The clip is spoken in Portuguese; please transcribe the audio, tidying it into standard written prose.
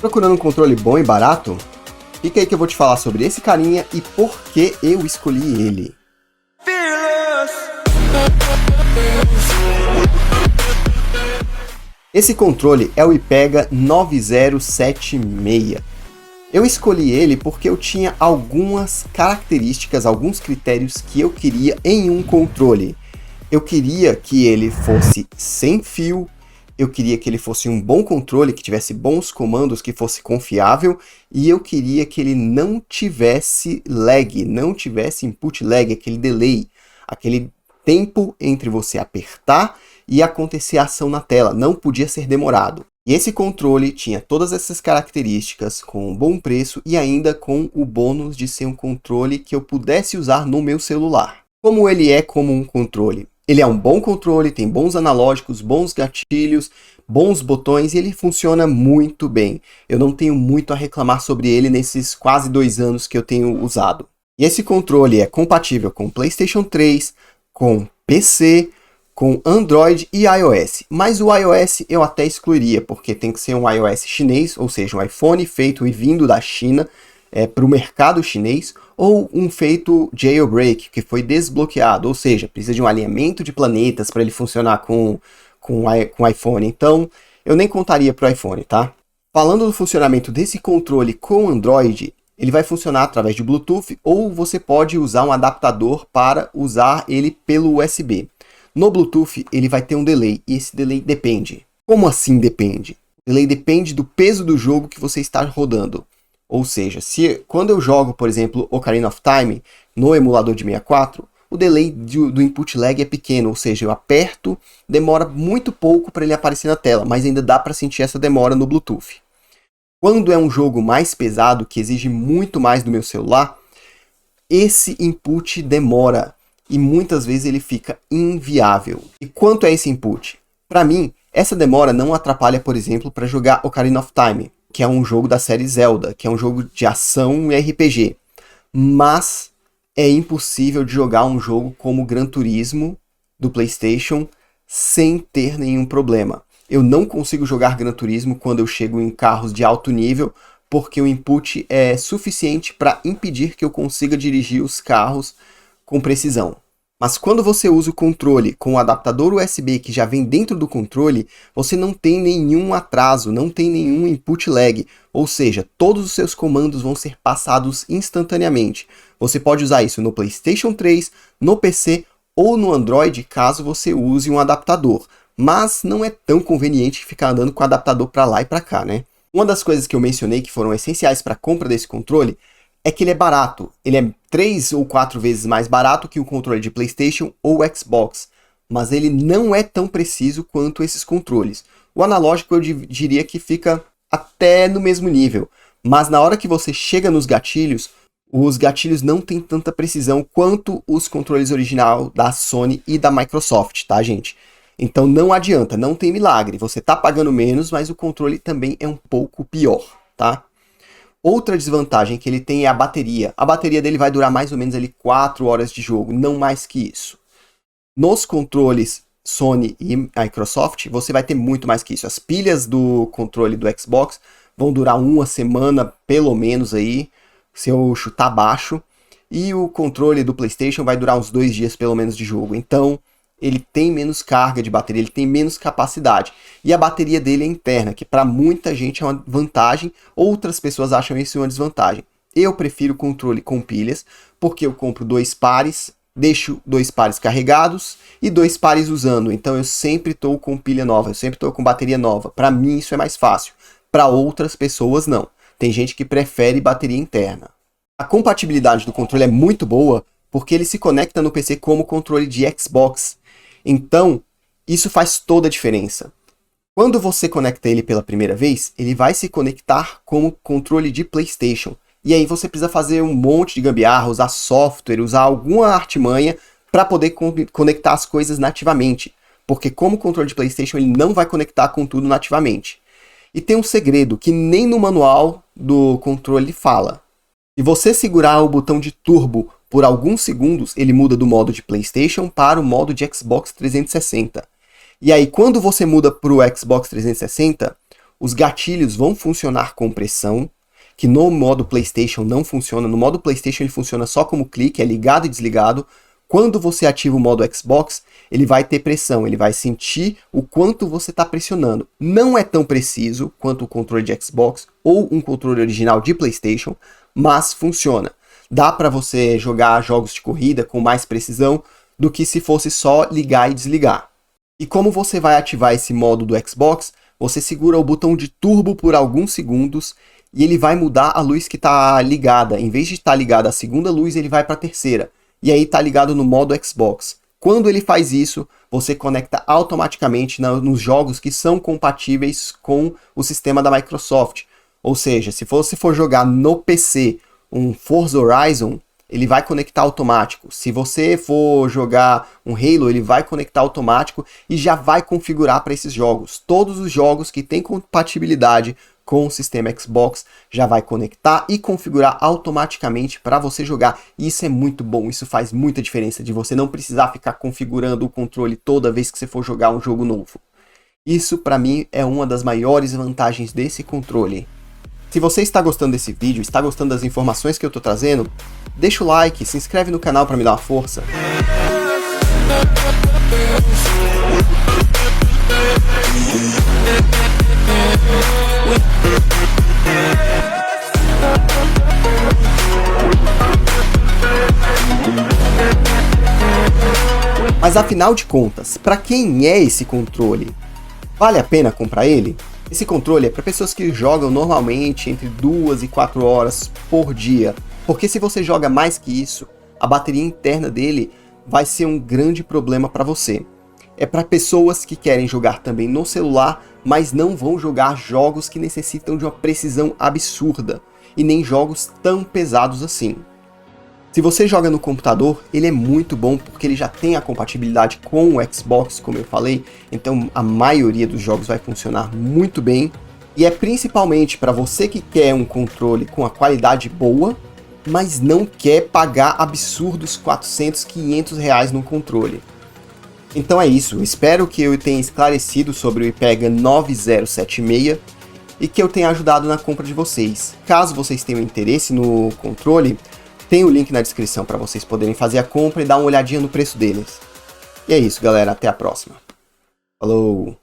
Procurando um controle bom e barato? Fica aí que eu vou te falar sobre esse carinha e por que eu escolhi ele. Esse controle é o IPEGA 9076. Eu escolhi ele porque eu tinha algumas características, alguns critérios que eu queria em um controle. Eu queria que ele fosse sem fio, eu queria que ele fosse um bom controle, que tivesse bons comandos, que fosse confiável, e eu queria que ele não tivesse lag, não tivesse input lag, aquele delay, aquele tempo entre você apertar e acontecer a ação na tela, não podia ser demorado. E esse controle tinha todas essas características, com um bom preço e ainda com o bônus de ser um controle que eu pudesse usar no meu celular. Como ele é como um controle? Ele é um bom controle, tem bons analógicos, bons gatilhos, bons botões e ele funciona muito bem. Eu não tenho muito a reclamar sobre ele nesses quase 2 anos que eu tenho usado. E esse controle é compatível com PlayStation 3, com PC, com Android e iOS. Mas o iOS eu até excluiria, porque tem que ser um iOS chinês, ou seja, um iPhone feito e vindo da China para o mercado chinês, ou um feito jailbreak, que foi desbloqueado, ou seja, precisa de um alinhamento de planetas para ele funcionar com o iPhone. Então, eu nem contaria para o iPhone, tá? Falando do funcionamento desse controle com Android, ele vai funcionar através de Bluetooth, ou você pode usar um adaptador para usar ele pelo USB. No Bluetooth, ele vai ter um delay, e esse delay depende. Como assim depende? O delay depende do peso do jogo que você está rodando. Ou seja, quando eu jogo, por exemplo, Ocarina of Time no emulador de 64, o delay do input lag é pequeno, ou seja, eu aperto, demora muito pouco para ele aparecer na tela, mas ainda dá para sentir essa demora no Bluetooth. Quando é um jogo mais pesado, que exige muito mais do meu celular, esse input demora e muitas vezes ele fica inviável. E quanto é esse input? Para mim, essa demora não atrapalha, por exemplo, para jogar Ocarina of Time, que é um jogo da série Zelda, que é um jogo de ação e RPG. Mas é impossível de jogar um jogo como Gran Turismo do PlayStation sem ter nenhum problema. Eu não consigo jogar Gran Turismo quando eu chego em carros de alto nível, porque o input é suficiente para impedir que eu consiga dirigir os carros com precisão. Mas quando você usa o controle com o adaptador USB que já vem dentro do controle, você não tem nenhum atraso, não tem nenhum input lag, ou seja, todos os seus comandos vão ser passados instantaneamente. Você pode usar isso no PlayStation 3, no PC ou no Android, caso você use um adaptador. Mas não é tão conveniente ficar andando com o adaptador para lá e para cá, né? Uma das coisas que eu mencionei que foram essenciais para a compra desse controle é que ele é barato. Ele é 3 ou 4 vezes mais barato que o controle de PlayStation ou Xbox, mas ele não é tão preciso quanto esses controles. O analógico eu diria que fica até no mesmo nível, mas na hora que você chega nos gatilhos, os gatilhos não têm tanta precisão quanto os controles original da Sony e da Microsoft, tá, gente? Então não adianta, não tem milagre. Você tá pagando menos, mas o controle também é um pouco pior, tá? Outra desvantagem que ele tem é a bateria. A bateria dele vai durar mais ou menos ali 4 horas de jogo, não mais que isso. Nos controles Sony e Microsoft, você vai ter muito mais que isso. As pilhas do controle do Xbox vão durar 1 semana, pelo menos aí, se eu chutar baixo. E o controle do PlayStation vai durar uns 2 dias, pelo menos, de jogo. Então, ele tem menos carga de bateria, ele tem menos capacidade. E a bateria dele é interna, que para muita gente é uma vantagem, outras pessoas acham isso uma desvantagem. Eu prefiro controle com pilhas, porque eu compro 2 pares, deixo 2 pares carregados e 2 pares usando. Então eu sempre estou com pilha nova, eu sempre estou com bateria nova. Para mim isso é mais fácil, para outras pessoas não. Tem gente que prefere bateria interna. A compatibilidade do controle é muito boa, porque ele se conecta no PC como controle de Xbox. Então, isso faz toda a diferença. Quando você conecta ele pela primeira vez, ele vai se conectar como controle de PlayStation. E aí você precisa fazer um monte de gambiarra, usar software, usar alguma artimanha para poder conectar as coisas nativamente. Porque como controle de PlayStation, ele não vai conectar com tudo nativamente. E tem um segredo que nem no manual do controle fala. Se você segurar o botão de turbo por alguns segundos, ele muda do modo de PlayStation para o modo de Xbox 360. E aí, quando você muda para o Xbox 360, os gatilhos vão funcionar com pressão, que no modo PlayStation não funciona. No modo PlayStation ele funciona só como clique, é ligado e desligado. Quando você ativa o modo Xbox, ele vai ter pressão, ele vai sentir o quanto você está pressionando. Não é tão preciso quanto o controle de Xbox ou um controle original de PlayStation, mas funciona. Dá para você jogar jogos de corrida com mais precisão do que se fosse só ligar e desligar. E como você vai ativar esse modo do Xbox, você segura o botão de turbo por alguns segundos e ele vai mudar a luz que está ligada. Em vez de estar ligada a segunda luz, ele vai para a terceira. E aí está ligado no modo Xbox. Quando ele faz isso, você conecta automaticamente nos jogos que são compatíveis com o sistema da Microsoft. Ou seja, se você for jogar no PC um Forza Horizon, ele vai conectar automático. Se você for jogar um Halo, ele vai conectar automático e já vai configurar para esses jogos. Todos os jogos que têm compatibilidade com o sistema Xbox já vai conectar e configurar automaticamente para você jogar. E isso é muito bom, isso faz muita diferença de você não precisar ficar configurando o controle toda vez que você for jogar um jogo novo. Isso para mim é uma das maiores vantagens desse controle. Se você está gostando desse vídeo, está gostando das informações que eu estou trazendo, deixa o like, se inscreve no canal para me dar uma força. Mas afinal de contas, para quem é esse controle? Vale a pena comprar ele? Esse controle é para pessoas que jogam normalmente entre 2 e 4 horas por dia, porque se você joga mais que isso, a bateria interna dele vai ser um grande problema para você. É para pessoas que querem jogar também no celular, mas não vão jogar jogos que necessitam de uma precisão absurda, e nem jogos tão pesados assim. Se você joga no computador, ele é muito bom porque ele já tem a compatibilidade com o Xbox, como eu falei, então a maioria dos jogos vai funcionar muito bem. E é principalmente para você que quer um controle com a qualidade boa, mas não quer pagar absurdos 400, 500 reais no controle. Então é isso, espero que eu tenha esclarecido sobre o IPEGA 9076 e que eu tenha ajudado na compra de vocês. Caso vocês tenham interesse no controle, tem o link na descrição para vocês poderem fazer a compra e dar uma olhadinha no preço deles. E é isso, galera. Até a próxima. Falou!